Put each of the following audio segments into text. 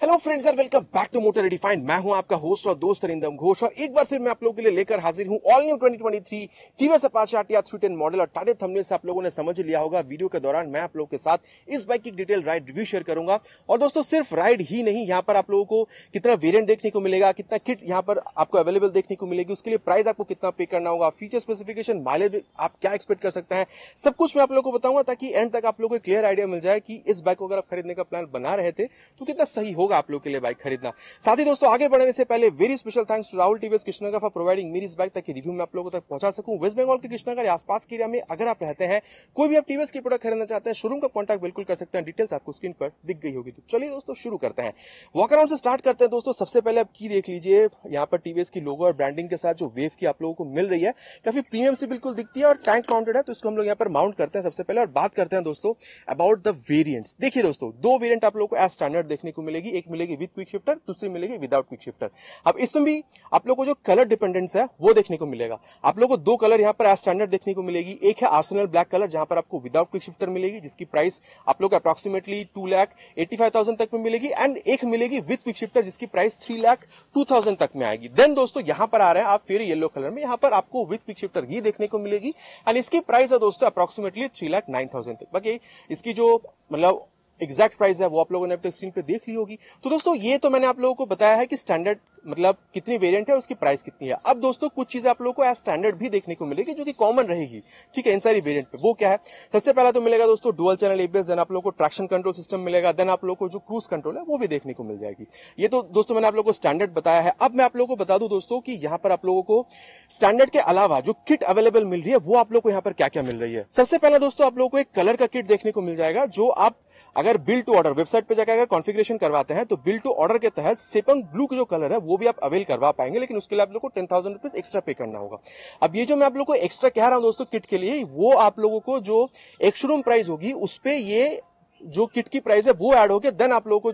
Hello friends and welcome back to motor redefined. मैं हूं आपका होस्ट और दोस्त अरिंदम घोष और एक बार फिर मैं आप लोगों के लिए लेकर हाजिर हूं all new 2023 TVS Apache RTR 310 model. और टाइटल थंबनेल से आप लोगों ने समझ लिया होगा, वीडियो के दौरान मैं आप लोगों के साथ इस बाइक की डिटेल राइड रिव्यू शेयर करूंगा। और दोस्तों सिर्फ राइड ही नहीं, यहाँ पर आप लोगों को कितना वेरिएंट देखने को मिलेगा, कितना किट यहाँ पर आपको अवेलेबल देखने को मिलेगी, उसके लिए प्राइस आपको कितना पे करना होगा, फीचर स्पेसिफिकेशन, माइलेज आप क्या एक्सपेक्ट कर सकते हैं, सब कुछ मैं आप लोगों को बताऊंगा ताकि एंड तक आप लोगों को क्लियर आइडिया मिल जाए कि इस बाइक को अगर आप खरीदने का प्लान बना रहे थे तो कितना सही होगा आप लोगों के लिए बाइक खरीदना। साथ ही दोस्तों आगे बढ़ने से पहले very special thanks to Rahul TVS Krishnanagar for providing मेरी इस बाइक तक की रिव्यू में आप लोगों तक पहुंचा सकूं। वेस्ट बंगाल के कृष्णनगर या आसपास के एरिया में अगर आप रहते हैं, कोई भी आप टीवीएस की प्रोडक्ट खरीदना चाहते हैं, शोरूम का कॉन्टैक्ट बिल्कुल कर सकते हैं। डिटेल्स आपको स्क्रीन पर दिख गई होगी। तो चलिए दोस्तों शुरू करते हैं, वॉक अराउंड से स्टार्ट करते हैं। दोस्तों सबसे पहले आप की देख लीजिए, यहाँ पर टीवीएस की लोगो और ब्रांडिंग के साथ जो वेव की आप लोगों को मिल रही है, काफी प्रीमियम से बिल्कुल दिखती है और टैंक माउंटेड है, तो इसको हम लोग यहाँ पर माउंट करते हैं सबसे पहले। और बात करते हैं दोस्तों अबाउट द वेरिएंट्स। देखिए दोस्तों, दो वेरिएंट आप लोगों को एज स्टैंडर्ड देखने को मिलेगी, एक मिलेगी विद क्विक शिफ्टर, दूसरी मिलेगी विदाउट क्विक शिफ्टर। अब इसमें भी आप लोगों को जो कलर डिपेंडेंस है वो देखने को मिलेगा। आप लोगों को दो कलर यहाँ पर एज स्टैंडर्ड देखने को मिलेगी। एक है आर्सेनल ब्लैक कलर, जहां पर आपको विदाउट क्विक शिफ्टर मिलेगी, जिसकी प्राइस आप लोग अप्रॉक्सिमेटली 2,85,000 तक में मिलेगी। एंड एक मिलेगी विद क्विक शिफ्टर, जिसकी प्राइस 3,02,000 तक में आएगी। देन दोस्तों यहां पर आ रहे हैं आप फिर येलो कलर में, यहां पर आपको विद क्विक शिफ्टर ही देखने को मिलेगी एंड इसकी प्राइस है दोस्तों अप्रॉक्सिमेटली 3,09,000 तक। बाकी इसकी जो मतलब एग्जैक्ट प्राइस है वो आप लोगों ने अब तक स्क्रीन पे देख ली होगी। तो दोस्तों ये तो मैंने आप लोगों को बताया है कि स्टैंडर्ड मतलब कितनी वेरिएंट है, उसकी प्राइस कितनी है। अब दोस्तों कुछ चीजें आप लोगों को एज स्टैंडर्ड भी देखने को मिलेगी जो कि कॉमन रहेगी, ठीक है, इन सारी वेरिएंट पे। वो क्या है, सबसे पहला तो मिलेगा दोस्तों डुअल चैनल एबीएस, देन आप लोगों को ट्रैक्शन कंट्रोल सिस्टम मिलेगा, देन आप लोगों को जो क्रूज कंट्रोल है वो भी देखने को मिल जाएगी। ये तो दोस्तों मैंने आप लोगों को स्टैंडर्ड बताया है। अब मैं आप लोगों को बता दूं दोस्तों कि यहाँ पर आप लोगों को स्टैंडर्ड के अलावा जो किट अवेलेबल मिल रही है वो आप लोग को यहाँ पर क्या क्या मिल रही है। सबसे पहला दोस्तों आप लोगों को एक कलर का किट देखने को मिल जाएगा, जो आप अगर बिल टू ऑर्डर वेबसाइट पे जाकर अगर कॉन्फ़िगरेशन करवाते हैं तो बिल टू ऑर्डर के तहत सेपंग ब्लू का जो कलर है वो भी आप अवेल करवा पाएंगे, लेकिन उसके लिए आप लोग को 10,000 रुपीज एक्स्ट्रा पे करना होगा। अब ये जो मैं आप लोग को एक्स्ट्रा कह रहा हूं दोस्तों किट के लिए, वो आप लोगों को जो एक शोरूम प्राइस होगी उस पे ये जो किट की प्राइस है वो ऐड होगी, देन आप लोगों को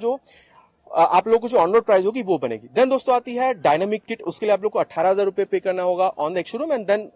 जो ऑन रोड प्राइस होगी वो बनेगी। देन दोस्तों आती है डायनामिक किट, उसके लिए आप लोग को 18,000 रुपए पे करना होगा on the showroom and then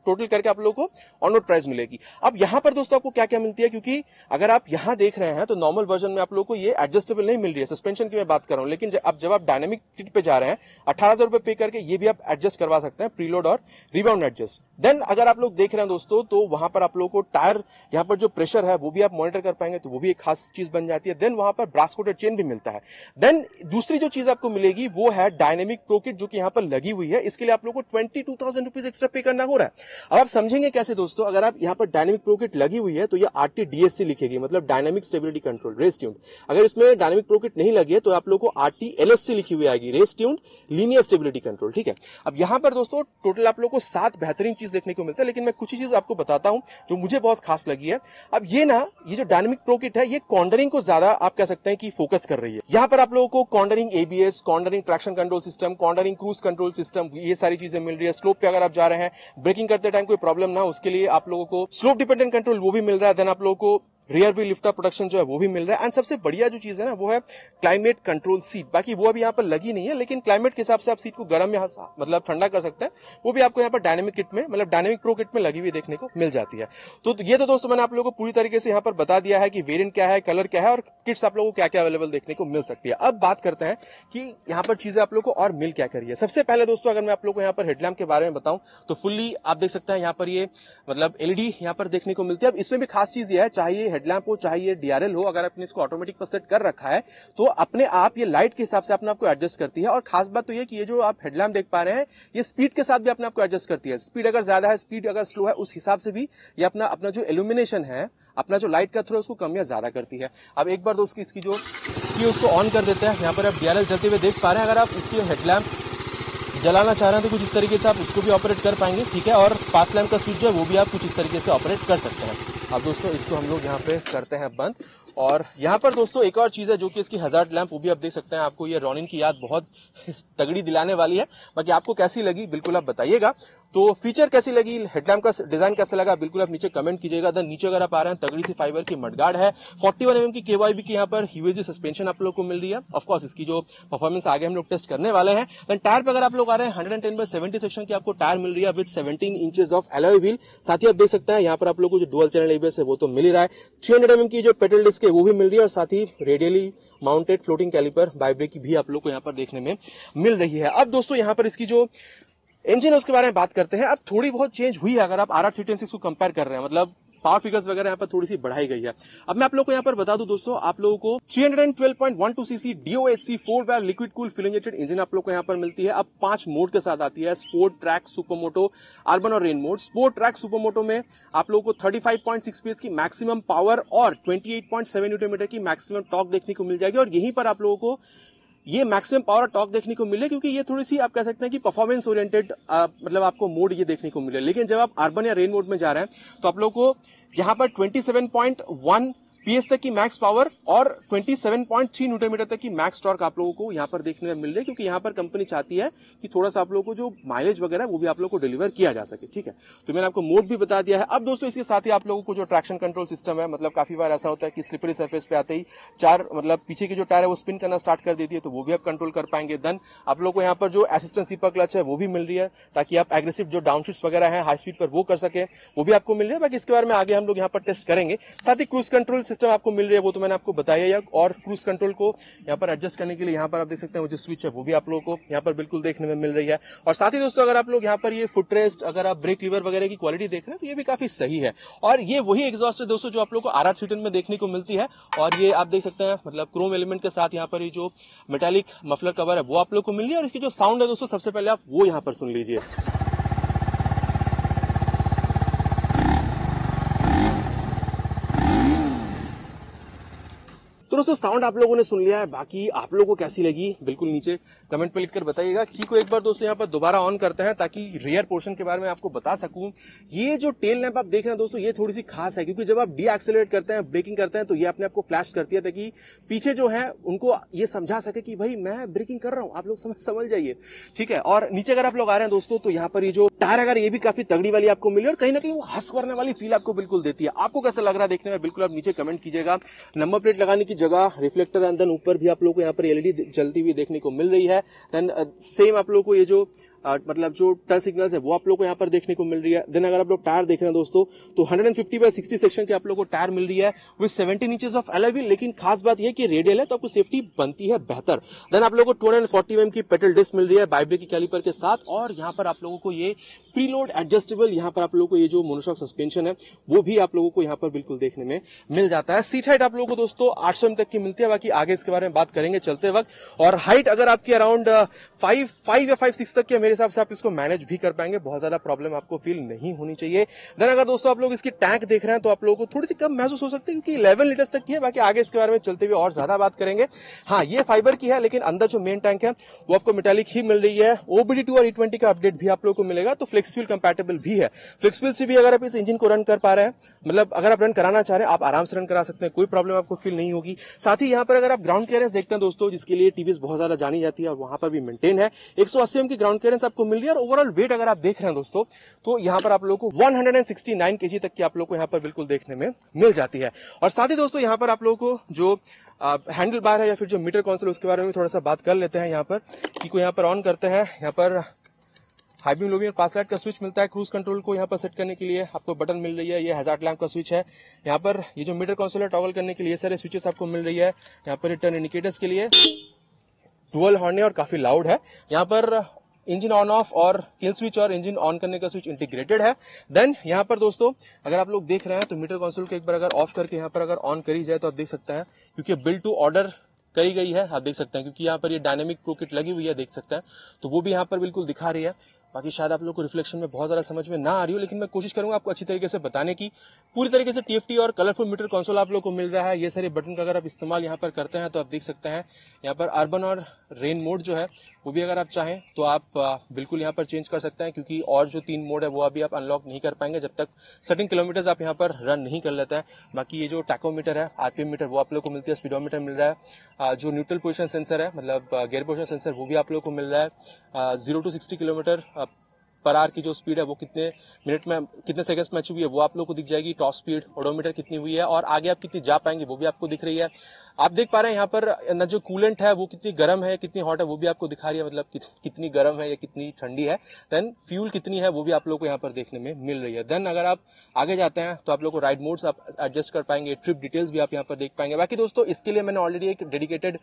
total करके आप लोगों को ऑन रोड प्राइस मिलेगी। अब यहां पर दोस्तों आपको क्या क्या मिलती है, क्योंकि अगर आप यहां देख रहे हैं तो नॉर्मल वर्जन में आप लोगों को ये एडजस्टेबल नहीं मिल रही है, सस्पेंशन की मैं बात कर रहा हूं। लेकिन जब आप डायनामिक किट पे जा रहे हैं 18,000 रुपए पे करके ये भी आप एडजस्ट करवा सकते हैं, प्रीलोड और रिबाउंड एडजस्ट। देन अगर आप लोग देख रहे हैं दोस्तों तो वहां पर आप लोगों को टायर यहाँ पर जो प्रेशर है वो भी आप मॉनिटर कर पाएंगे, तो वो भी एक खास चीज बन जाती है। देन वहां पर ब्रास कोटेड चेन भी मिलता है। देन दूसरी जो चीज आपको मिलेगी वो है डायनेमिक प्रो किट, जो कि यहाँ पर लगी हुई है। इसके लिए आप लोग को 22,000 रुपीज एक्स्ट्रा पे करना हो रहा है। अब आप समझेंगे कैसे दोस्तों, अगर आप यहाँ पर डायनेमिक प्रो किट लगी हुई है तो ये RTDSC लिखेगी, मतलब dynamic stability control race tuned. अगर इसमें डायनेमिक प्रो किट नहीं लगी है तो आप लोगों को RTLSC लिखी हुई आएगी, race tuned linear stability control, ठीक है। अब यहाँ पर दोस्तों टोटल आप लोगों को 7 बेहतरीन चीज देखने को मिलता है, लेकिन मैं कुछ ही चीज आपको बताता हूं जो मुझे बहुत खास लगी है। अब ये जो डायनेमिक प्रो किट है ये कॉर्नरिंग को ज्यादा आप कह सकते हैं कि फोकस कर रही है। यहाँ पर आप लोगों को cornering ABS, cornering traction control system, cornering cruise control system, ये सारी चीजें मिल रही है। स्लोप पे अगर आप जा रहे हैं, ब्रेकिंग करते टाइम कोई प्रॉब्लम ना, उसके लिए आप लोगों को स्लोप डिपेंडेंट कंट्रोल वो भी मिल रहा है। देन आप लोगों को रियर व्हील लिफ्ट प्रोटेक्शन जो है वो भी मिल रहा है। एंड सबसे बढ़िया जो चीज है ना वो है क्लाइमेट कंट्रोल सीट। बाकी वो अभी यहाँ पर लगी नहीं है, लेकिन क्लाइमेट के हिसाब से आप सीट को गर्म या मतलब ठंडा कर सकते हैं, वो भी आपको यहाँ पर डायनेमिक किट में मतलब डायनेमिक प्रो किट में लगी हुई देखने को मिल जाती है। तो ये तो दोस्तों मैंने आप लोगों को पूरी तरीके से यहाँ पर बता दिया है कि वेरिएंट क्या है, कलर क्या है और किट्स आप लोगों को क्या क्या अवेलेबल देखने को मिल सकती है। अब बात करते हैं कि यहाँ पर चीजें आप लोगों को और मिल क्या करिए। सबसे पहले दोस्तों अगर मैं आप लोगों को यहाँ पर हेडलैम्प के बारे में बताऊं तो फुल्ली आप देख सकते हैं यहाँ पर ये मतलब LED यहाँ पर देखने को मिलती है। अब इसमें भी खास चीज ये है, चाहे ये हेडलैम्प हो चाहे DRL हो, अगर आपने इसको ऑटोमेटिक पर सेट कर रखा है तो अपने आप ये लाइट के हिसाब से अपने आप को एडजस्ट करती है। और खास बात तो ये कि ये जो आप हेडलैम्प देख पा रहे हैं ये स्पीड के साथ भी अपने आप को एडजस्ट करती है। स्पीड अगर ज्यादा है, स्पीड अगर स्लो है, उस हिसाब से भी ये अपना जो इल्यूमिनेशन है, अपना जो लाइट का थ्रो उसको कम या ज्यादा करती है। अब एक बार दोस्तों इसकी जो उसको ऑन कर देते हैं, यहाँ पर आप DRL जलते हुए देख पा रहे हैं। अगर आप इसकी हेडलैम्प जलाना चाह रहे हैं तो कुछ इस तरीके से आप उसको भी ऑपरेट कर पाएंगे, ठीक है। और पास लैम्प का स्विच जो है वो भी आप कुछ इस तरीके से ऑपरेट कर सकते हैं। अब दोस्तों इसको हम लोग यहाँ पे करते हैं बंद। और यहाँ पर दोस्तों एक और चीज है जो कि इसकी हजार्ड लैंप, वो भी आप देख सकते हैं। आपको ये रॉनिन की याद बहुत तगड़ी दिलाने वाली है। बाकी आपको कैसी लगी बिल्कुल आप बताइएगा। तो फीचर कैसी लगी, हेडलैम्प का डिजाइन कैसा लगा, बिल्कुल आप नीचे कमेंट कीजिएगा। देन नीचे अगर आप आ रहे हैं, तगड़ी सी फाइबर की मडगार्ड है, 41 mm की KYB की यहाँ पर UAG सस्पेंशन आप लोग को मिल रही है। ऑफकोर्स इसकी जो परफॉर्मेंस आगे हम लोग टेस्ट करने वाले हैं। देन टायर पे अगर आप लोग आ रहे हैं 110/70 सेक्शन की आपको टायर मिल रही है with 17 inches of alloy wheel. साथ ही आप देख सकते हैं यहाँ पर आप लोग को जो डुअल चैनल ABS है वो तो मिल ही रहा है, 300 mm की जो पेडल डिस्क है वो भी मिल रही है, और साथ ही radially mounted floating caliper by brake की भी आप लोग को यहाँ पर देखने में मिल रही है। अब दोस्तों यहाँ पर इसकी जो इंजन है उसके बारे में बात करते हैं। अब थोड़ी बहुत चेंज हुई है अगर आप RR 310 को कंपेयर कर रहे हैं, मतलब पावर फिगर्स वगैरह यहाँ पर थोड़ी सी बढ़ाई गई है। अब मैं आप लोगों को यहाँ पर बता दूं दोस्तों, आप लोगों को 312.12 CC DOHC 4 valve liquid cool fuel injected engine आप लोगों को यहाँ पर मिलती है। अब 5 मोड के साथ आती है, स्पोर्ट, ट्रैक, सुपरमोटो, अर्बन और rain mode. Sport, track, supermoto में आप लोगों को 35.6 PS की मैक्सिमम पावर और 28.7 न्यूटन मीटर की मैक्सिमम टॉर्क देखने को मिल जाएगी, और यहीं पर आप लोगों को ये मैक्सिमम पावर और टॉर्क देखने को मिले, क्योंकि ये थोड़ी सी आप कह सकते हैं कि परफॉर्मेंस ओरिएंटेड मतलब आपको मोड ये देखने को मिले। लेकिन जब आप अर्बन या रेन मोड में जा रहे हैं तो आप लोगों को यहां पर 27.1 PS तक की मैक्स पावर और 27.3 न्यूटन मीटर तक की मैक्स टॉर्क आप लोगों को यहां पर देखने में मिल रही है, क्योंकि यहां पर कंपनी चाहती है कि थोड़ा सा आप लोगों को जो माइलेज वगैरह वो भी आप लोगों को डिलीवर किया जा सके। ठीक है, तो मैंने आपको मोड भी बता दिया है। अब दोस्तों इसके साथ ही आप लोगों को जो ट्रैक्शन कंट्रोल सिस्टम है, मतलब काफी बार ऐसा होता है कि स्लिपरी सरफेस पे आते ही मतलब पीछे की जो टायर है वो स्पिन करना स्टार्ट कर देती है, तो वो भी आप कंट्रोल कर पाएंगे। देन आप लोगों को यहाँ पर जो असिस्टेंट स्लीपर क्लच है वो भी मिल रही है, ताकि आप एग्रेसिव जो डाउनशिफ्ट्स वगैरह है हाई स्पीड पर वो कर सके, वो भी आपको मिल रही है। बाकी इसके बारे में आगे हम लोग यहाँ पर टेस्ट करेंगे। साथ ही क्रूज कंट्रोल सिस्टम आपको मिल रही है, वो तो मैंने आपको बताया, और क्रूज कंट्रोल को यहाँ पर एडजस्ट करने के लिए यहाँ पर आप देख सकते हैं वो जो स्विच है वो भी आप लोगों को यहाँ पर बिल्कुल देखने में मिल रही है। और साथ ही दोस्तों अगर आप लोग यहाँ पर ये फुट रेस्ट, अगर आप ब्रेक लीवर वगैरह की क्वालिटी देख रहे हैं तो ये भी काफी सही है, और ये वही एग्जॉस्ट है दोस्तों जो आप लोग को RR 310 में देखने को मिलती है। और ये आप देख सकते हैं मतलब क्रोम एलिमेंट के साथ यहाँ पर ये जो मेटालिक मफलर कवर है वो आप लोग को मिल रही है। और इसकी जो साउंड है दोस्तों सबसे पहले आप वो यहाँ पर सुन लीजिए। तो दोस्तों साउंड आप लोगों ने सुन लिया है, बाकी आप लोगों को कैसी लगी बिल्कुल नीचे कमेंट पे लिखकर बताइएगा। की को एक बार दोस्तों यहाँ पर दोबारा ऑन करते हैं ताकि रियर पोर्शन के बारे में आपको बता सकूं। ये जो टेल लैंप आप देख रहे हैं दोस्तों ये थोड़ी सी खास है, क्योंकि जब आप डी एक्सेलरेट करते हैं, ब्रेकिंग करते हैं, तो ये अपने आप को फ्लैश करती है ताकि पीछे जो है उनको ये समझा सके कि भाई मैं ब्रेकिंग कर रहा हूं, आप लोग समझ जाइए। ठीक है, और नीचे अगर आप लोग आ रहे हैं दोस्तों तो यहाँ पर ये जो टायर अगर ये भी काफी तगड़ी वाली आपको मिली, और कहीं ना कहीं वो हंस करने वाली फील आपको बिल्कुल देती है। आपको कैसा लग रहा है देखने में बिल्कुल आप नीचे कमेंट कीजिएगा। नंबर प्लेट लगाने की जगह रिफ्लेक्टर एंड देन ऊपर भी आप लोगों को यहाँ पर LED जलती हुई देखने को मिल रही है। देन सेम आप लोगों को ये जो मतलब जो टर्न सिग्नल्स है वो आप लोग को यहाँ पर देखने को मिल रही है। देन अगर आप लोग टायर देख रहे हैं दोस्तों तो 150/60 सेक्शन की आप लोग को टायर मिल रही है with 17 inches of alloy wheel. लेकिन खास बात यह कि रेडियल है तो आपको सेफ्टी बनती है बेहतर। देन आप लोगों को 240 mm की पेडल डिस्क मिल रही है बाई ब्रेक की कैलिपर के साथ, और यहाँ पर आप लोगों को ये प्रीलोड एडजस्टेबल यहाँ पर आप लोगों को ये जो मोनोशॉक सस्पेंशन है वो भी आप लोगों को यहाँ पर बिल्कुल देखने में मिल जाता है। सीट हाइट आप लोगों को दोस्तों 800 तक की मिलती है, बाकी आगे इसके बारे में बात करेंगे चलते वक्त। और हाइट अगर आपकी अराउंड 5 या 5'6" तक की मेरे हिसाब से आप इसको मैनेज भी कर पाएंगे, बहुत ज्यादा प्रॉब्लम आपको फील नहीं होनी चाहिए। देन अगर दोस्तों आप लोग इसकी टैंक देख रहे हैं तो आप लोगों को थोड़ी सी कम महसूस हो सकती है, क्योंकि 11 लीटर्स तक की है। बाकी आगे इसके बारे में चलते हुए और ज्यादा बात करेंगे। हाँ, ये फाइबर की है, लेकिन अंदर जो मेन टैंक है वो आपको मेटालिक ही मिल रही है। OBD2 और E20 का अपडेट भी आप लोगों को मिलेगा, तो फ्लेक्सफ्यूल कंपैटिबल भी है। फ्लेक्सफ्यूल से भी अगर आप इस इंजन को रन कर पा रहे हैं, मतलब अगर आप रन कराना चाह रहे हैं, आप आराम से रन करा सकते हैं, कोई प्रॉब्लम आपको फील नहीं होगी। साथ ही यहाँ पर अगर आप ग्राउंड क्लियरेंस देखते हैं दोस्तों, जिसके लिए TVS बहुत ज्यादा जानी जाती है और वहां पर भी मेंटेन है, 180 mm की ग्राउंड क्लियरेंस आपको मिल रही है। और ओवरऑल वेट अगर आप देख रहे हैं दोस्तों तो यहाँ पर आप लोगों को 169 kg तक की आप लोगों को यहाँ पर बिल्कुल देखने में मिल जाती है। और साथ ही दोस्तों यहाँ पर आप लोगों को जो हैंडल बार है या फिर जो मीटर कंसोल उसके बारे में थोड़ा सा बात कर लेते हैं। यहाँ पर की को यहाँ पर ऑन करते हैं, यहाँ पर हाई बीम लो बीम पास लाइट का स्विच मिलता है। क्रूज कंट्रोल को यहाँ पर सेट करने के लिए आपको बटन मिल रही है, ये हैजार्ड लैंप का स्विच है। यहाँ पर ये जो मीटर कंसोल है टॉगल करने के लिए सारे स्विचेस आपको मिल रही है। यहाँ पर टर्न इंडिकेटर्स के लिए डुअल हॉर्न है और काफी लाउड है। यहाँ पर इंजन ऑन ऑफ और किल स्विच और इंजन ऑन करने का स्विच इंटीग्रेटेड है। देन यहाँ पर दोस्तों अगर आप लोग देख रहे हैं तो मीटर कंसोल को एक बार अगर ऑफ करके यहाँ पर अगर ऑन करी जाए तो आप देख सकते हैं, क्योंकि बिल्ड टू ऑर्डर करी गई है, आप देख सकते हैं, क्योंकि यहाँ पर ये डायनेमिक प्रो किट लगी हुई है, देख सकते हैं, तो वो भी यहाँ पर बिल्कुल दिखा रही है। बाकी शायद आप लोग को रिफ्लेक्शन में बहुत ज्यादा समझ में ना आ रही हो, लेकिन मैं कोशिश करूंगा आपको अच्छी तरीके से बताने की। पूरी तरीके से TFT और कलरफुल मीटर कंसोल आप लोग को मिल रहा है। ये सारे बटन का अगर आप इस्तेमाल यहाँ पर करते हैं तो आप देख सकते हैं यहाँ पर अर्बन और रेन मोड जो है वो भी अगर आप चाहें तो आप बिल्कुल यहाँ पर चेंज कर सकते हैं, क्योंकि और जो 3 मोड है वो अभी आप अनलॉक नहीं कर पाएंगे जब तक सर्टेन किलोमीटर्स आप यहाँ पर रन नहीं कर लेते हैं। बाकी ये जो टैकोमीटर है, RPM मीटर, वो आप लोग को मिलती है। स्पीडोमीटर मिल रहा है। जो न्यूट्रल पोजिशन सेंसर है, मतलब गियर पोजिशन सेंसर, वो भी आप लोग को मिल रहा है। 0 to 60 किलोमीटर पर आवर की जो स्पीड है वो कितने मिनट में, कितने सेकंड्स में अचीव हुई है वो आप लोग को दिख जाएगी। टॉप स्पीड, ओडोमीटर कितनी हुई है और आगे आप कितनी जा पाएंगे वो भी आपको दिख रही है। आप देख पा रहे हैं यहाँ पर न जो कूलेंट है वो कितनी गर्म है, कितनी हॉट है वो भी आपको दिखा रही है, मतलब कितनी गर्म है या कितनी ठंडी है। देन फ्यूल कितनी है वो भी आप लोग को यहाँ पर देखने में मिल रही है। देन अगर आप आगे जाते हैं तो आप लोग को राइड मोड्स आप एडजस्ट कर पाएंगे, ट्रिप डिटेल्स भी आप यहाँ पर देख पाएंगे। बाकी दोस्तों इसके लिए मैंने ऑलरेडी एक डेडिकेटेड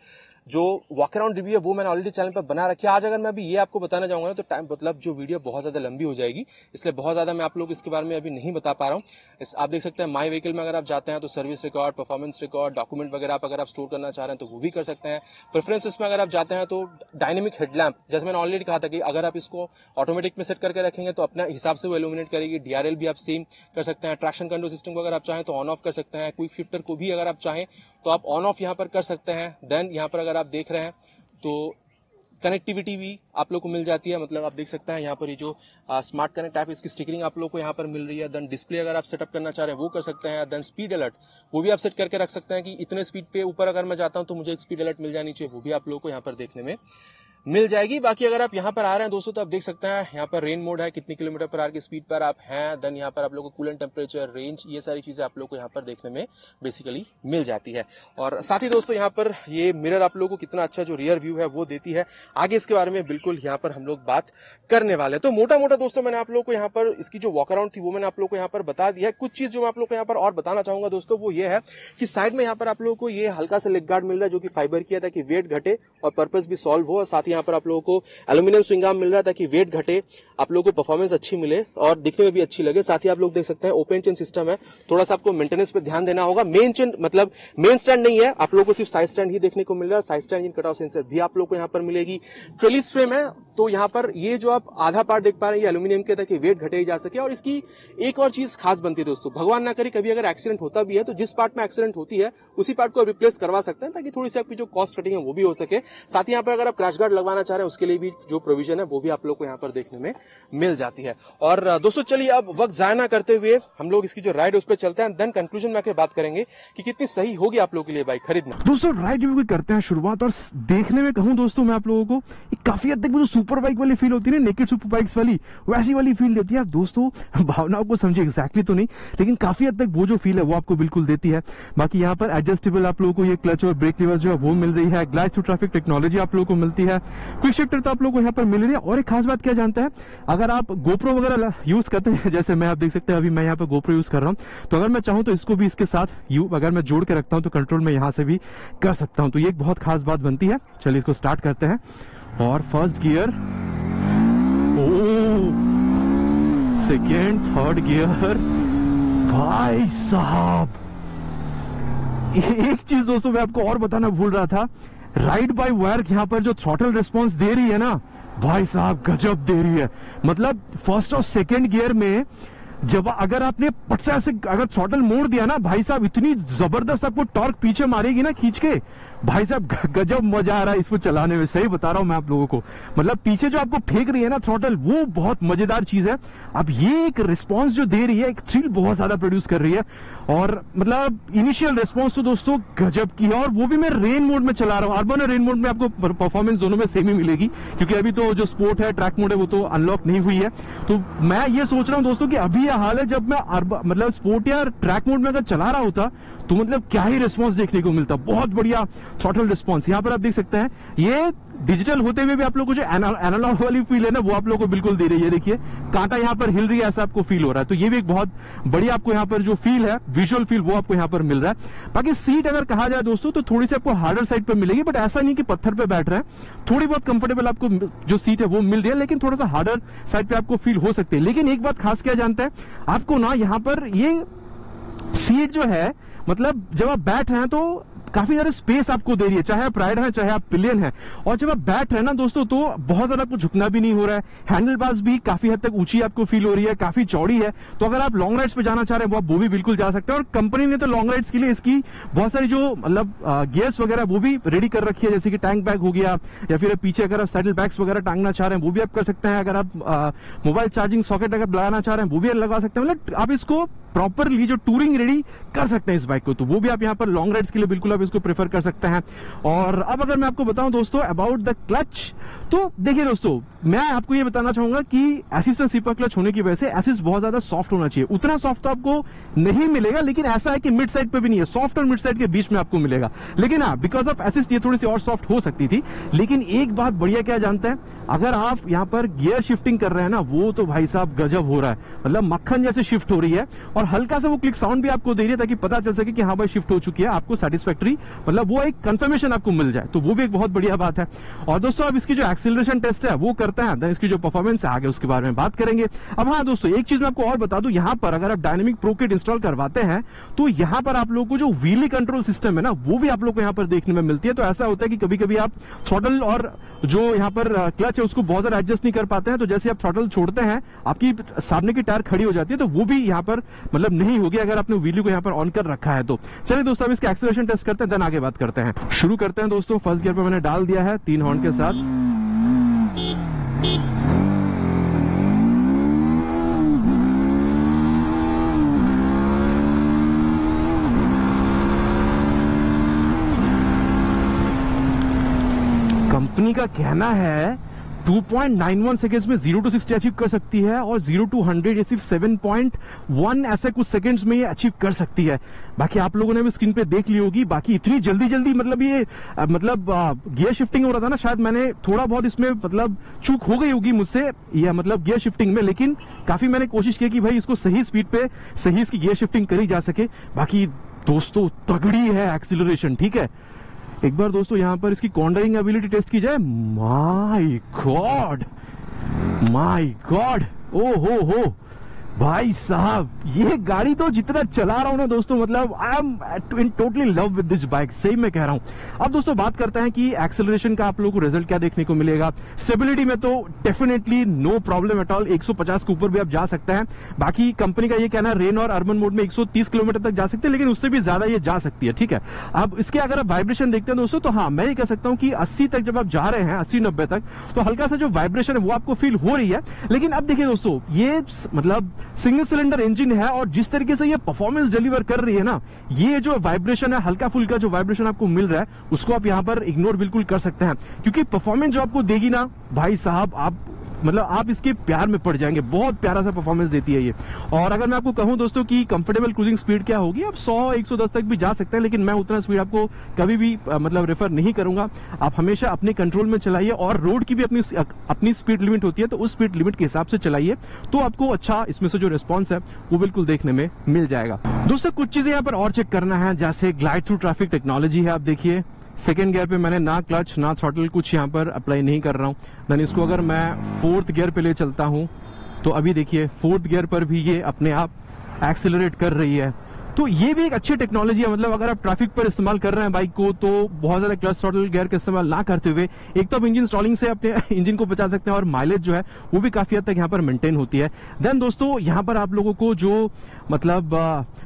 जो वॉक अराउंड रिव्यू है वो मैंने ऑलरेडी चैनल पर बना रखी है। आज अगर मैं अभी ये आपको बताना चाहूंगा तो टाइम मतलब जो वीडियो बहुत ज्यादा लंबी हो जाएगी, इसलिए बहुत ज्यादा मैं आप लोग इसके बारे में अभी नहीं बता पा रहा हूँ। आप देख सकते हैं माई व्हीकल में अगर आप जाते हैं तो service record, performance record, document वगैरह आप अगर आप स्टोर करना चाह रहे हैं तो वो भी कर सकते हैं। प्रेफरेंसेस में अगर आप जाते हैं तो डायनेमिक हेडलैम्प, जैसे मैंने ऑलरेडी कहा था कि अगर आप इसको ऑटोमेटिक में सेट करके रखेंगे तो अपने हिसाब से वो इल्यूमिनेट करेगी। डीआरएल भी आप सेम कर सकते हैं। ट्रैक्शन कंट्रोल सिस्टम को अगर आप चाहें तो ऑन ऑफ कर सकते हैं। क्विक शिफ्टर को भी अगर आप चाहें तो आप ऑन ऑफ यहाँ पर कर सकते हैं। देन यहाँ पर अगर आप देख रहे हैं तो कनेक्टिविटी भी आप लोग को मिल जाती है, मतलब आप देख सकते हैं यहाँ पर ये जो स्मार्ट कनेक्ट ऐप इसकी स्टिकरिंग आप लोग को यहाँ पर मिल रही है। देन डिस्प्ले अगर आप सेटअप करना चाह रहे हैं वो कर सकते हैं। देन स्पीड अलर्ट वो भी आप सेट करके रख सकते हैं कि इतने स्पीड पे ऊपर अगर मैं जाता हूँ तो मुझे एक स्पीड अलर्ट मिल जानी चाहिए, वो भी आप लोग को यहाँ पर देखने में मिल जाएगी। बाकी अगर आप यहाँ पर आ रहे हैं दोस्तों तो आप देख सकते हैं यहाँ पर रेन मोड है, कितनी किलोमीटर पर आवर की स्पीड पर आप हैं। देन यहाँ पर आप लोगों को कूलेंट टेम्परेचर, रेंज, ये सारी चीजें आप लोग को यहाँ पर देखने में बेसिकली मिल जाती है। और साथ ही दोस्तों यहाँ पर ये मिरर आप लोगों को कितना अच्छा जो रियर व्यू है वो देती है। आगे इसके बारे में बिल्कुल यहाँ पर हम लोग बात करने वाले हैं। तो मोटा मोटा दोस्तों मैंने आप लोग को यहाँ पर इसकी जो वॉक अराउंड थी वो मैंने आप लोग को यहाँ पर बता दिया है। कुछ चीज जो मैं आप लोग को यहाँ पर और बताना चाहूंगा दोस्तों वो ये है कि साइड में यहाँ पर आप लोगों को ये हल्का सा लेग गार्ड मिल रहा है जो कि फाइबर की है ताकि वेट घटे और पर्पस भी सॉल्व हो। और साथ ही यहाँ पर आप लोगों को एल्यूमिनियम स्विंग आर्म मिल रहा है ताकि वेट घटे, आप लोगों को परफॉर्मेंस अच्छी मिले और दिखने में भी अच्छी लगे। साथ ही आप लोग देख सकते हैं ओपन चेन सिस्टम है, थोड़ा सा आपको मेंटेनेंस पे ध्यान देना होगा। मेन चेन मतलब मेन स्टैंड नहीं है, आप लोगों को सिर्फ साइड स्टैंड ही देखने को मिल रहा है। Side stand engine cut off sensor भी आप लोग को यहाँ पर मिलेगी। ट्रेलिस फ्रेम है तो यहाँ पर ये जो आप आधा पार्ट देख पा रहे हैं ये एल्यूमिनियम के ताकि वेट घटे ही जा सके। और इसकी एक और चीज खास बनती है दोस्तों, भगवान ना करे कभी अगर एक्सीडेंट होता भी है तो जिस पार्ट में एक्सीडेंट होती है उसी पार्ट को रिप्लेस करवा सकते हैं ताकि थोड़ी सी आपकी जो कॉस्ट कटिंग है वो भी हो सके। साथ ही यहाँ पर अगर आप क्रैश गार्ड लगवाना चाह रहे हैं उसके लिए भी जो प्रोविजन है वो भी आप लोग को यहाँ पर देखने में मिल जाती है। और दोस्तों चलिए अब वक्त जाया ना करते हुए हम लोग इसकी जो राइड है उस पर चलते हैं। देन कंक्लूजन में आकर बात करेंगे कि कितनी सही होगी आप लोगों के लिए बाइक खरीदना। दोस्तों राइड रिव्यू करते हैं शुरुआत। और देखने में कहूं दोस्तों मैं आप लोगों को काफी हद तक वो जो सुपर बाइक वाली फील होती है ना, नेकेड सुपर बाइक्स वाली, वैसी वाली फील देती है। दोस्तों भावनाओं को समझे एग्जैक्टली तो नहीं, लेकिन काफी हद तक वो जो फील है वो आपको बिल्कुल देती है। बाकी यहाँ पर एडजस्टेबल आप लोगों को ये क्लच और ब्रेक लीवर जो है वो मिल रही है। ग्लाइड थ्रू ट्रैफिक टेक्नोलॉजी आप लोगों को मिलती है। क्विक शिफ्टर तो आप लोगों को यहाँ पर मिल रही है। और एक खास बात क्या जानते हैं, अगर आप गोप्रो वगैरह यूज करते हैं, जैसे मैं आप देख सकते हैं अभी मैं यहाँ पे गोप्रो यूज कर रहा हूँ, तो अगर मैं चाहूँ तो इसको भी इसके साथ अगर मैं जोड़ के रखता हूँ तो कंट्रोल में यहाँ से भी कर सकता हूँ। तो ये एक बहुत खास बात बनती है। चलिए इसको स्टार्ट करते हैं। और first gear, second, third gear, भाई साहब एक चीज दोस्तों मैं आपको और बताना भूल रहा था, राइड बाय वायर यहाँ पर जो थ्रॉटल रिस्पॉन्स दे रही है ना भाई साहब गजब दे रही है। मतलब फर्स्ट और सेकेंड गियर में जब अगर आपने पट से ऐसे अगर थ्रॉटल मोड़ दिया ना भाई साहब, इतनी जबरदस्त आपको टॉर्क पीछे मारेगी ना खींच के, भाई साहब गजब मजा आ रहा है इसको चलाने में। सही बता रहा हूं मैं आप लोगों को, मतलब पीछे जो आपको फेंक रही है ना थ्रॉटल, वो बहुत मजेदार चीज है। अब ये एक रिस्पांस जो दे रही है, एक थ्रिल बहुत ज्यादा प्रोड्यूस कर रही है। और मतलब इनिशियल रिस्पांस तो दोस्तों गजब की है। और वो भी मैं रेन मोड में चला रहा हूँ। अर्बन और रेन मोड में आपको परफॉर्मेंस दोनों में सेम ही मिलेगी, क्योंकि अभी तो जो स्पोर्ट है, ट्रैक मोड है, वो तो अनलॉक नहीं हुई है। तो मैं ये सोच रहा हूँ दोस्तों कि अभी यह हाल है, जब मैं मतलब स्पोर्ट या ट्रैक मोड में अगर चला रहा होता तो मतलब क्या ही रिस्पांस देखने को मिलता। बहुत बढ़िया थ्रॉटल रिस्पांस यहाँ पर आप देख सकते हैं। ये डिजिटल होते हुए भी आप लोगों को जो एनालॉग वाली फील है ना वो आप लोगों को बिल्कुल दे रही है। देखिए कांटा यहाँ पर हिल रही है, ऐसा आपको फील हो रहा है। तो ये भी एक बहुत बढ़िया आपको यहाँ पर जो फील है, विजुअल फील, वो आपको यहाँ पर मिल रहा है। बाकी सीट अगर कहा जाए दोस्तों तो थोड़ी सी आपको हार्डर साइड पर मिलेगी, बट ऐसा नहीं कि पत्थर पे बैठ रहे हैं। थोड़ी बहुत कंफर्टेबल आपको जो सीट है वो मिल रही है, लेकिन थोड़ा सा हार्डर साइड पे आपको फील हो सकती है। लेकिन एक बात खास क्या जानते हैं, आपको ना यहाँ पर ये सीट जो है, मतलब जब आप बैठ रहे हैं तो काफी ज्यादा स्पेस आपको दे रही है, चाहे आप राइडर हैं चाहे आप पिलियन हैं। और जब आप बैठ रहे हैं ना दोस्तों तो बहुत ज्यादा आपको झुकना भी नहीं हो रहा है। हैंडल बार्स भी काफी हद तक ऊंची आपको फील हो रही है, काफी चौड़ी है। तो अगर आप लॉन्ग राइड्स पे जाना चाह रहे हैं वो भी बिल्कुल जा सकते हैं। और कंपनी ने तो लॉन्ग राइड्स के लिए इसकी बहुत सारी जो मतलब गियर्स वगैरह वो भी रेडी कर रखी है, जैसे कि टैंक बैग हो गया, या फिर पीछे अगर आप सैडल बैग्स वगैरह टांगना चाह रहे हैं वो भी आप कर सकते हैं। अगर आप मोबाइल चार्जिंग सॉकेट अगर लगाना चाह रहे हैं वो भी लगा सकते हैं। मतलब आप इसको प्रॉपरली जो टूरिंग रेडी कर सकते हैं इस बाइक को, तो वो भी आप यहाँ पर लॉन्ग राइड्स के लिए बिल्कुल आप इसको प्रेफर कर सकते हैं। और अब अगर मैं आपको बताऊं दोस्तों अबाउट द क्लच, तो देखिए दोस्तों मैं आपको ये बताना चाहूंगा कि एसिस्टेंट स्लीपर क्लच होने की वजह से एसिस्ट बहुत ज्यादा सॉफ्ट होना चाहिए। उतना सॉफ्ट तो आपको नहीं मिलेगा, लेकिन ऐसा है कि मिड साइड पे भी नहीं है, सॉफ्ट और मिड साइड के बीच में आपको मिलेगा। लेकिन हाँ, बिकॉज ऑफ एसिस्ट ये थोड़ी सी और सॉफ्ट हो सकती थी। लेकिन एक बात बढ़िया क्या जानते हैं, अगर आप यहाँ पर गियर शिफ्टिंग कर रहे हैं ना, वो तो भाई साहब गजब हो रहा है, मतलब मक्खन जैसे शिफ्ट हो रही है। और हल्का सा वो क्लिक साउंड भी आपको दे रही है ताकि पता चल सके कि हाँ भाई शिफ्ट हो चुकी है, आपको सेटिस्फैक्टरी मतलब वो एक कंफर्मेशन आपको मिल जाए, तो वो भी एक बहुत बढ़िया बात है। और दोस्तों अब इसकी जो एक्सीलरेशन टेस्ट है वो करते हैं, देन इसकी जो परफॉर्मेंस है आगे उसके बारे में बात करेंगे। अब हाँ दोस्तों एक चीज मैं आपको और बता दूं, यहाँ पर अगर आप डायनेमिक प्रो किट इंस्टॉल करवाते हैं तो यहाँ पर आप लोगों को जो व्हीली कंट्रोल सिस्टम है ना, वो भी आप लोग को यहाँ पर देखने में मिलती है। तो ऐसा होता है कि कभी कभी आप थ्रॉटल और जो यहाँ पर क्लच है उसको बहुत ज्यादा एडजस्ट नहीं कर पाते हैं, तो जैसे आप थ्रॉटल छोड़ते हैं आपकी सामने की टायर खड़ी हो जाती है, तो वो भी यहाँ पर मतलब नहीं होगी अगर आपने व्हीली को यहाँ पर ऑन कर रखा है। तो चलिए दोस्तों अब इसका एक्सीलरेशन टेस्ट करते हैं, देन आगे बात करते हैं। शुरू करते हैं दोस्तों, फर्स्ट गियर पे मैंने डाल दिया है 3 हॉर्न के साथ। कंपनी का कहना है 2.91 सेकेंड्स में 0 to 60 अचीव कर सकती है, और 0 to 100 ये सिर्फ 7.1 ऐसे कुछ सेकेंड्स में ये अचीव कर सकती है। बाकी आप लोगों ने भी स्क्रीन पे देख ली होगी, बाकी इतनी जल्दी मतलब ये गियर शिफ्टिंग हो रहा था ना, शायद मैंने थोड़ा बहुत इसमें मतलब चूक हो गई होगी मुझसे, या मतलब गियर शिफ्टिंग में, लेकिन काफी मैंने कोशिश की कि भाई इसको सही स्पीड पे सही इसकी गियर शिफ्टिंग करी जा सके। बाकी दोस्तों तगड़ी है एक्सीलरेशन, ठीक है। एक बार दोस्तों यहां पर इसकी कॉर्नरिंग एबिलिटी टेस्ट की जाए, माय गॉड, ओ हो भाई साहब, ये गाड़ी तो जितना चला रहा हूं ना दोस्तों, मतलब I am in totally love with this bike, सही मैं कह रहा हूं। अब दोस्तों बात करते हैं कि एक्सेलरेशन का आप लोगों को रिजल्ट क्या देखने को मिलेगा। स्टेबिलिटी में तो definitely no problem at all, 150 के ऊपर भी आप जा सकते हैं। बाकी कंपनी का ये कहना है रेन और अर्बन मोड में 130 किलोमीटर तक जा सकते हैं, लेकिन उससे भी ज्यादा ये जा सकती है, ठीक है। अब इसके अगर आप वाइब्रेशन देखते हैं दोस्तों, तो हाँ मैं ये कह सकता हूं कि 80 तक जब आप जा रहे हैं, 80-90 तक, तो हल्का सा जो वाइब्रेशन है वो आपको फील हो रही है। लेकिन अब देखिए दोस्तों, ये मतलब सिंगल सिलेंडर इंजन है, और जिस तरीके से ये परफॉर्मेंस डिलीवर कर रही है ना, ये जो वाइब्रेशन है, हल्का फुल्का जो वाइब्रेशन आपको मिल रहा है, उसको आप यहां पर इग्नोर बिल्कुल कर सकते हैं, क्योंकि परफॉर्मेंस जो आपको देगी ना भाई साहब, आप इसके प्यार में पड़ जाएंगे। बहुत प्यारा सा परफॉर्मेंस देती है ये। और अगर मैं आपको कहूं दोस्तों कि कंफर्टेबल क्रूजिंग स्पीड क्या होगी, आप 100-110 तक भी जा सकते हैं, लेकिन मैं उतना स्पीड आपको कभी भी मतलब रेफर नहीं करूंगा। आप हमेशा अपने कंट्रोल में चलाइए, और रोड की भी अपनी स्पीड लिमिट होती है, तो उस स्पीड लिमिट के हिसाब से चलाइए, तो आपको अच्छा इसमें से जो रिस्पॉन्स है वो बिल्कुल देखने में मिल जाएगा। दोस्तों कुछ चीजें यहाँ पर और चेक करना है, जैसे ग्लाइड थ्रू ट्रैफिक टेक्नोलॉजी है। आप देखिए सेकेंड गियर पे मैंने ना क्लच ना थ्रॉटल कुछ यहाँ पर अप्लाई नहीं कर रहा हूँ। देन इसको अगर मैं 4th गियर पे ले चलता हूँ, तो अभी देखिए 4th गियर पर भी ये अपने आप एक्सेलरेट कर रही है। तो ये भी एक अच्छी टेक्नोलॉजी है, मतलब अगर आप ट्रैफिक पर इस्तेमाल कर रहे हैं बाइक को, तो बहुत ज्यादा क्लच थ्रॉटल गियर का इस्तेमाल ना करते हुए एक तो आप इंजन स्टॉलिंग से अपने इंजन को बचा सकते हैं, और माइलेज जो है वो भी काफी हद तक यहाँ पर मेंटेन होती है। देन दोस्तों यहाँ पर आप लोगों को जो मतलब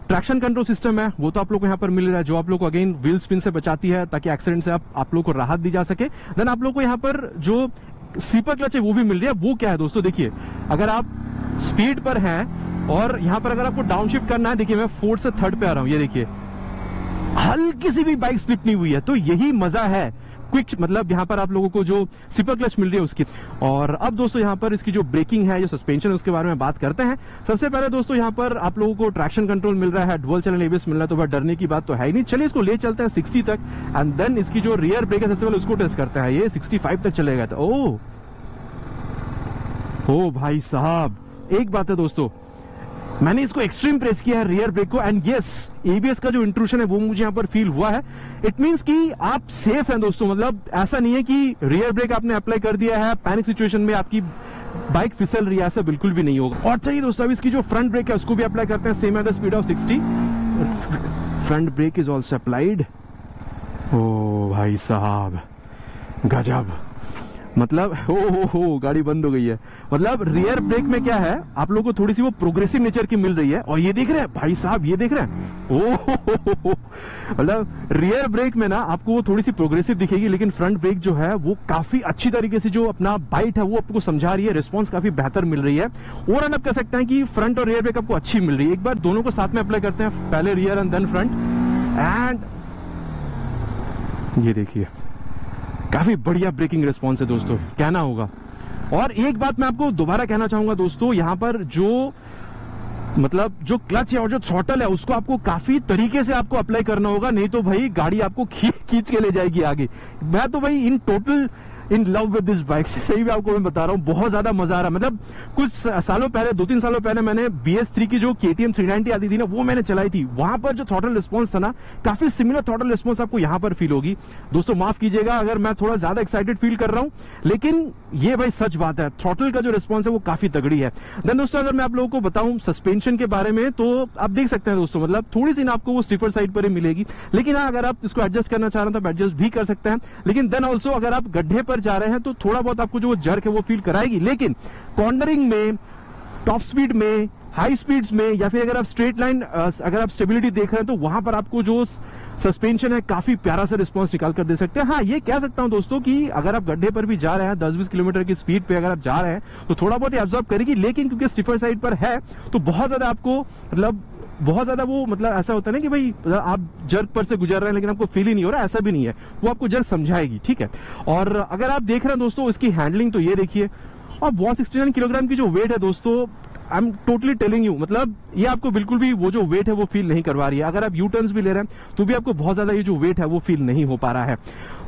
ट्रैक्शन कंट्रोल सिस्टम है वो तो आप लोग को यहाँ पर मिल रहा है, जो आप लोग को अगेन व्हील स्पिन से बचाती है, ताकि एक्सीडेंट से आप लोग को राहत दी जा सके। देन आप लोग को यहाँ पर जो स्लीपर क्लच है वो भी मिल रही है। वो क्या है दोस्तों, देखिए अगर आप स्पीड पर हैं और यहां पर अगर आपको डाउनशिफ्ट करना है, देखिए मैं 4th से 3rd पे आ रहा हूं, ये देखिए हल्की सी भी बाइक स्लिप नहीं हुई है, तो यही मजा है क्विक, मतलब यहां पर आप लोगों को जो स्लीपर क्लच मिल रही है उसकी। और अब दोस्तों यहां पर इसकी जो ब्रेकिंग है, जो सस्पेंशन है, उसके बारे में बात करते हैं। सबसे पहले दोस्तों यहां पर आप लोगों को ट्रैक्शन कंट्रोल मिल रहा है, डुअल चैनल एबीएस मिल रहा है, तो बहुत डरने की बात तो है ही नहीं। चलिए इसको ले चलते हैं 60 तक, एंड देन इसकी जो रियर ब्रेक है सबसे पहले उसको टेस्ट करते हैं। ये 65 तक चलेगा। तो ओ भाई साहब, एक बात है दोस्तों, मैंने इसको एक्सट्रीम प्रेस किया है रियर ब्रेक को, एंड यस एबीएस का जो इंट्रूशन है वो मुझे यहाँ पर फील हुआ है। इट मींस कि आप सेफ हैं दोस्तों, मतलब ऐसा नहीं है कि रियर ब्रेक आपने अप्लाई कर दिया है, पैनिक सिचुएशन में आपकी बाइक फिसल रही है, ऐसा बिल्कुल भी नहीं होगा। और चलिए दोस्तों अब इसकी जो फ्रंट ब्रेक है उसको भी अप्लाई करते हैं, same at the speed of 60। Front brake is also applied. ओ भाई साहब गजब। मतलब हो गाड़ी बंद हो गई है। मतलब रियर ब्रेक में क्या है, आप लोगों को थोड़ी सी वो प्रोग्रेसिव नेचर की मिल रही है। और ये देख रहे हैं भाई साहब, ये देख रहे हैं, ओ मतलब रियर ब्रेक में ना आपको वो थोड़ी सी प्रोग्रेसिव दिखेगी, लेकिन फ्रंट ब्रेक जो है वो काफी अच्छी तरीके से जो अपना बाइट है वो आपको समझा रही है, रिस्पॉन्स काफी बेहतर मिल रही है। और आप कह सकते हैं कि फ्रंट और रियर ब्रेक आपको अच्छी मिल रही है। एक बार दोनों को साथ में अप्लाई करते हैं, पहले rear and then front, and ये देखिए काफी बढ़िया ब्रेकिंग रिस्पॉन्स है दोस्तों, कहना होगा। और एक बात मैं आपको दोबारा कहना चाहूंगा दोस्तों, यहां पर जो मतलब जो क्लच है और जो थ्रॉटल है उसको आपको काफी तरीके से आपको अप्लाई करना होगा, नहीं तो भाई गाड़ी आपको खींच के ले जाएगी आगे। मैं तो भाई in total in love with this bike, सही भी आपको मैं बता रहा हूँ, बहुत ज्यादा मजा आ रहा है। मतलब कुछ सालों पहले, 2-3 सालों पहले मैंने BS3 की जो KTM 390 आती थी ना, वो मैंने चलाई थी। वहां पर जो थ्रॉटल रिस्पॉन्स था ना, काफी सिमिलर थ्रॉटल रिस्पॉन्स आपको यहां पर फील होगी। दोस्तों माफ कीजिएगा अगर मैं थोड़ा ज्यादा एक्साइटेड फील कर रहा हूं, लेकिन ये भाई सच बात है, थ्रॉटल का जो रिस्पॉन्स है वो काफी तगड़ी है। देन दोस्तों अगर मैं आप लोगों को बताऊं सस्पेंशन के बारे में, तो आप देख सकते हैं दोस्तों, मतलब थोड़ी सी ना आपको वो स्टिफर साइड पर ही मिलेगी, लेकिन हाँ अगर आप इसको एडजस्ट करना चाह रहे हैं तो आप एडजस्ट भी कर सकते हैं। लेकिन देन ऑल्सो अगर आप गड्ढे पर जा रहे हैं तो थोड़ा बहुत आपको जो वो जर्क है वो फील कराएगी, लेकिन कॉर्नरिंग में, टॉप स्पीड में, हाई स्पीड्स में, या फिर अगर आप स्ट्रेट लाइन, अगर आप स्टेबिलिटी देख रहे हैं तो वहां पर आपको जो सस्पेंशन है काफी प्यारा सा रिस्पांस निकाल कर दे सकते हैं। हाँ ये कह सकता हूं दोस्तों कि अगर आप गड्ढे पर भी जा रहे हैं 10-20 किलोमीटर की स्पीड पे अगर आप जा रहे हैं तो थोड़ा बहुत ही एब्जॉर्ब करेगी, लेकिन क्योंकि स्टिफर साइड पर है तो बहुत ज्यादा आपको मतलब बहुत ज्यादा वो मतलब ऐसा होता है ना कि भाई आप जर्क पर से गुजर रहे हैं लेकिन आपको फील ही नहीं हो रहा, ऐसा भी नहीं है, वो आपको जर्क समझाएगी, ठीक है। और अगर आप देख रहे हैं दोस्तों इसकी हैंडलिंग, तो ये देखिए, और 169 किलोग्राम की जो वेट है दोस्तों, I am totally telling you, मतलब ये आपको बिल्कुल भी वो जो वेट है वो फील नहीं करवा रही है। अगर आप यू टर्न्स भी ले रहे हैं तो भी आपको बहुत ज्यादा ये जो वेट है वो फील नहीं हो पा रहा है।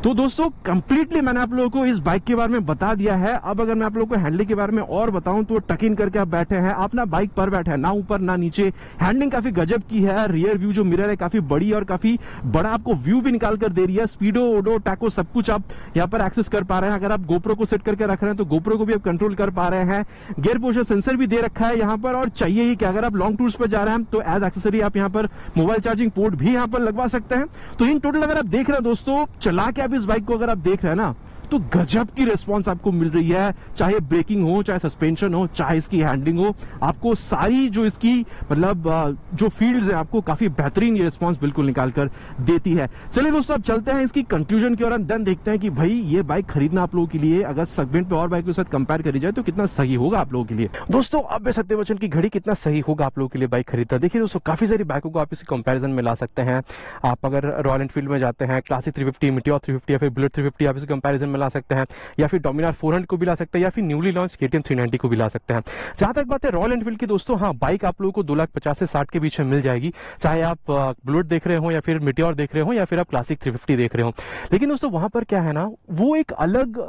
तो दोस्तों कंप्लीटली मैंने आप लोगों को इस बाइक के बारे में बता दिया है। अब अगर मैं आप लोगों को हैंडलिंग के बारे में और बताऊं तो टक इन करके आप बैठे हैं, आप ना बाइक पर बैठे हैं, ना ऊपर ना नीचे। हैंडलिंग काफी गजब की है, रियर व्यू जो मिरर है काफी बड़ी और काफी बड़ा आपको व्यू भी निकाल कर दे रही है। स्पीडो, ओडो, टैको सब कुछ आप यहाँ पर एक्सेस कर पा रहे हैं। अगर आप गोप्रो को सेट करके रख रहे हैं तो गोप्रो को भी आप कंट्रोल कर पा रहे हैं। गियर पोजिशन सेंसर भी दे रखा है यहाँ पर, और चाहिए ही कि अगर आप लॉन्ग टूर्स पर जा रहे हैं तो एज एक्सेसरी आप यहाँ पर मोबाइल चार्जिंग पोर्ट भी यहाँ पर लगवा सकते हैं। तो इन टोटल अगर आप देख रहे हैं दोस्तों, चला के आप इस बाइक को अगर आप देख रहे हैं ना, तो गजब की रिस्पांस आपको मिल रही है, चाहे ब्रेकिंग हो, चाहे सस्पेंशन हो, चाहे इसकी हैंडलिंग हो, आपको सारी जो इसकी मतलब जो फील्ड्स है आपको काफी बेहतरीन ये रिस्पांस बिल्कुल निकाल कर देती है। चलिए दोस्तों अब चलते हैं इसकी कंक्लूजन की ओर, देन देखते हैं कि भाई ये बाइक खरीदना आप लोगों के लिए अगर सेगमेंट पे और बाइक के साथ कंपेयर करी जाए तो कितना सही होगा आप लोगों के लिए। दोस्तों अब सत्यवचन की घड़ी कितना सही होगा आप लोगों के लिए बाइक खरीदना। देखिए दोस्तों काफी सारी बाइकों को आप इसी कंपेरिजन में ला सकते हैं। आप अगर रॉयल एनफील्ड में जाते हैं, क्लासिक 350, मिटियोर 350 या फिर बुलेट 350 आप इसी कंपेरिजन में ला सकते हैं, या फिर डोमिनार 400 को भी ला सकते हैं, या फिर न्यूली लॉन्च KTM 390 को भी ला सकते हैं। जहां तक बात है रॉयल एनफील्ड की दोस्तों, हाँ बाइक आप लोगों को 2,50,000 से 60 के बीच में मिल जाएगी, चाहे आप बुलेट देख रहे हो या फिर मिटियोर देख रहे हो या फिर आप क्लासिक 350 देख रहे हो। लेकिन दोस्तों वहां पर क्या है ना, वो एक अलग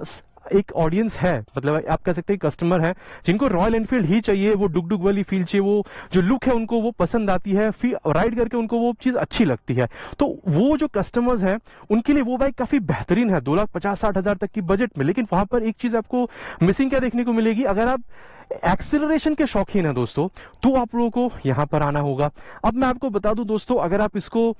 एक ऑडियंस है, मतलब आप कह सकते हैं कस्टमर है जिनको रॉयल एनफील्ड ही चाहिए, वो डुग डुग वाली फील चाहिए, वो जो लुक है उनको वो पसंद आती है, फिर राइड करके उनको वो चीज अच्छी लगती है। तो वो जो कस्टमर्स हैं उनके लिए वो बाइक काफी बेहतरीन है 2,50,000-60,000 तक की बजट में। लेकिन वहां पर एक चीज आपको मिसिंग क्या देखने को मिलेगी, अगर आप एक्सेलरेशन के शौकीन है दोस्तों तो आप लोगों को यहां पर आना होगा। अब मैं आपको बता दूं दोस्तों, अगर आप इसको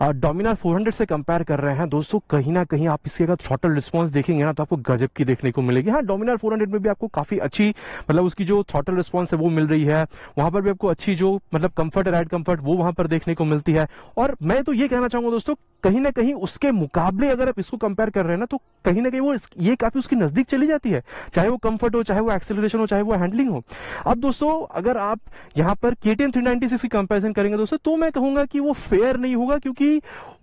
डोमिनार 400 से कंपेयर कर रहे हैं दोस्तों, कहीं ना कहीं आप इसके अगर थ्रॉटल रिस्पांस देखेंगे ना तो आपको गजब की देखने को मिलेगी। हाँ डोमिनार 400 में भी आपको काफी अच्छी मतलब उसकी जो थ्रॉटल रिस्पांस है वो मिल रही है, वहां पर भी आपको अच्छी जो मतलब कंफर्ट, राइड कंफर्ट वो वहां पर देखने को मिलती है। और मैं तो ये कहना चाहूंगा दोस्तों, कहीं ना कहीं उसके मुकाबले अगर आप इसको कंपेयर कर रहे हैं ना तो कहीं ना कहीं वो ये काफी उसकी नजदीक चली जाती है, चाहे वो कंफर्ट हो, चाहे वो एक्सेलरेशन हो, चाहे वो हैंडलिंग हो। अब दोस्तों अगर आप यहाँ पर KTM 390 से कंपेरिजन करेंगे दोस्तों तो मैं कहूंगा कि वो फेयर नहीं होगा, क्योंकि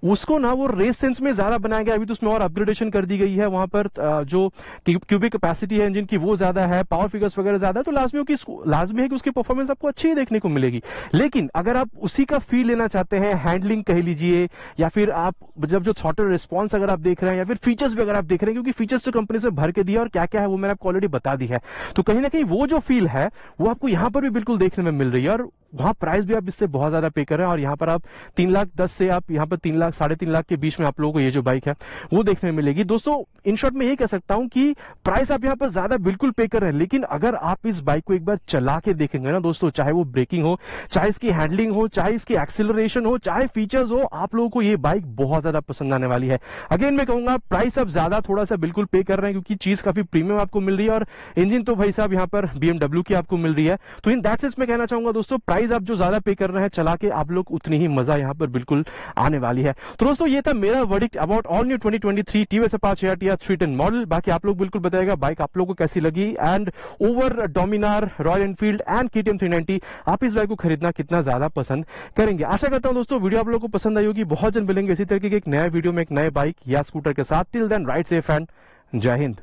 उसको ना वो रेस सेंस में ज्यादा बनाया गया। अभी तो उसमें और अपग्रेडेशन कर दी गई है, वहां पर जो क्यूबिक कैपेसिटी है इंजन की वो ज्यादा है, पावर फिगर्स वगैरह ज्यादा है, तो लाजमी है कि उसकी परफॉर्मेंस आपको अच्छी देखने को मिलेगी। लेकिन अगर आप उसी का फील लेना चाहते हैं, हैंडलिंग कह लीजिए, या फिर आप जब जो थ्रॉटल रिस्पॉन्स अगर आप देख रहे हैं, या फिर फीचर्स भी अगर आप देख रहे हैं, क्योंकि फीचर्स तो कंपनी से भर के दिया और क्या क्या है वो मैंने आपको ऑलरेडी बता दी है, तो कहीं ना कहीं वो जो फील है वो आपको यहां पर भी बिल्कुल देखने में मिल रही है। और वहां प्राइस भी आप इससे बहुत ज्यादा पे कर रहे हैं, और यहाँ पर आप 3,10,000 से आप यहाँ पर लाख 3.5 लाख के बीच में आप लोगों को ये जो बाइक है वो देखने में मिलेगी। दोस्तों इन शॉर्ट में यही कह सकता हूं कि प्राइस आप यहाँ पर ज्यादा बिल्कुल पे कर रहे हैं, लेकिन अगर आप इस बाइक को एक बार चला के देखेंगे ना दोस्तों, चाहे वो ब्रेकिंग हो, चाहे इसकी हैंडलिंग हो, चाहे इसकी एक्सीलरेशन हो, चाहे फीचर्स हो, आप लोगों को ये बाइक बहुत ज्यादा पसंद आने वाली है। अगेन मैं कहूंगा प्राइस आप ज्यादा थोड़ा सा बिल्कुल पे कर रहे हैं क्योंकि चीज काफी प्रीमियम आपको मिल रही है और इंजन तो भाई साहब यहाँ पर BMW की आपको मिल रही है। तो इन दैट सेंस मैं कहना चाहूंगा दोस्तों प्राइस आप जो ज्यादा पे कर रहे हैं चला के आप लोग उतनी ही मजा यहाँ पर बिल्कुल आने वाली है। तो दोस्तों ये था मेरा verdict about all new 2023 TVS Apache RTR 310 model. बाकी आप लोग बिल्कुल बताएगा बाइक आप लोगों को कैसी लगी and over Dominar, royal Enfield and KTM 390 आप इस बाइक को खरीदना कितना ज्यादा पसंद करेंगे। आशा करता हूं दोस्तों वीडियो आप लोगों को पसंद आई होगी। बहुत जल्द मिलेंगे इसी तरीके के एक नए वीडियो में एक नए बाइक या स्कूटर के साथ। Till then ride safe and जय हिंद।